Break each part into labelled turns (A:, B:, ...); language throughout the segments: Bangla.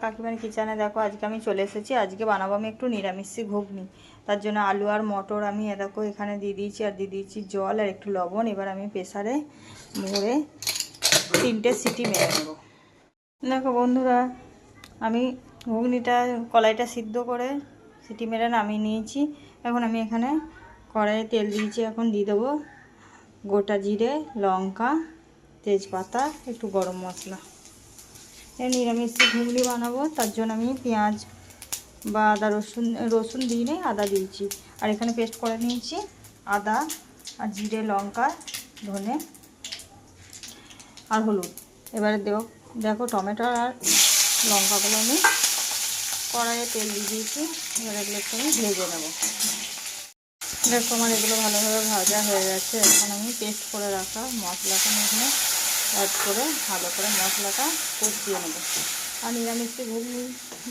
A: কাকিমার কিচেনে দেখো আজকে আমি চলে এসেছি। আজকে বানাবো আমি একটু নিরামিষি ঘুগনি। তার জন্য আলু আর মটর আমি দেখো এখানে দিয়ে দিয়েছি, আর দিয়ে দিয়েছি জল আর একটু লবণ। এবার আমি প্রেসারে ভরে 3টে সিটি মেরে নেব। দেখো বন্ধুরা, আমি ঘুগনিটা কলাইটা সিদ্ধ করে সিটি মেরে নামিয়ে নিয়েছি। এখন আমি এখানে কড়াইয়ে তেল দিয়েছি। এখন দিয়ে দেবো গোটা জিরে, লঙ্কা, তেজপাতা, একটু গরম মশলা। নিরামিষ ঘুগনি বানাবো, তার জন্য আমি পেঁয়াজ বা আদা রসুন দিই নেই, আদা দিয়েছি। আর এখানে পেস্ট করে নিয়েছি আদা আর জিরে, লঙ্কা, ধনে আর হলুদ। এবারে দেখো টমেটো আর লঙ্কাগুলো আমি কড়াইয়ে তেল দিয়ে দিয়েছি। এবার এগুলো একটু আমি ভেজে নেব। দেখো আমার এগুলো ভালোভাবে ভাজা হয়ে গেছে। এখন আমি পেস্ট করে রাখা মশলাটা আমি এখানে অ্যাড করে ভালো করে মশলাটা কষিয়ে নেব। আর নিরামিষ ঘুগনি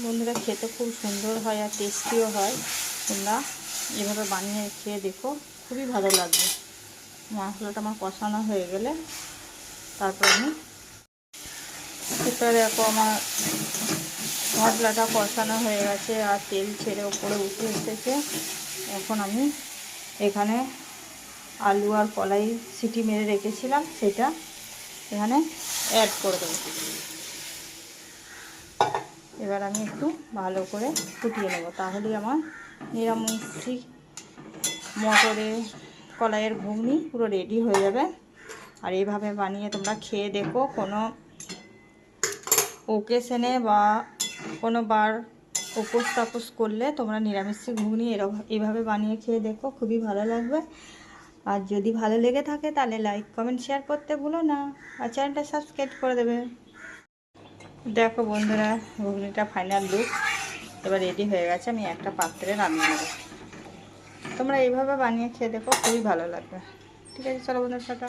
A: বন্ধুরা খেতে খুব সুন্দর হয় আর টেস্টিও হয়। তোমরা এভাবে বানিয়ে খেয়ে দেখো, খুবই ভালো লাগবে। মশলাটা আমার কষানো হয়ে গেলে তারপর আমি এবারে দেখো আমার মশলাটা কষানো হয়ে গেছে আর তেল ছেড়ে ওপরে উঠে এসেছে। এখন আমি এখানে আলু আর কলাই সিটি মেরে রেখেছিলাম, সেটা এখানে অ্যাড করে দেবো। এবার আমি একটু ভালো করে ফুটিয়ে নেব, তাহলেই আমার নিরামিষি মটরে কলাইয়ের ঘুগনি পুরো রেডি হয়ে যাবে। আর এইভাবে বানিয়ে তোমরা খেয়ে দেখো। কোনো ওকেশনে বা কোনো বার উপোস তাপোস করলে তোমরা নিরামিষি ঘুগনি এইভাবে বানিয়ে খেয়ে দেখো, খুবই ভালো লাগবে। আর যদি ভালো লেগে থাকে তাহলে লাইক কমেন্ট শেয়ার করতে ভুলো না, আর চ্যানেলটা সাবস্ক্রাইব করে দেবে। দেখো বন্ধুরা, ঘুগনিটা ফাইনাল লুক এবার রেডি হয়ে গেছে। আমি একটা পাত্রে নামিয়ে নেব। তোমরা এইভাবে বানিয়ে খেয়ে দেখো, খুবই ভালো লাগবে। ঠিক আছে, চলো বন্ধুরা, টাটা।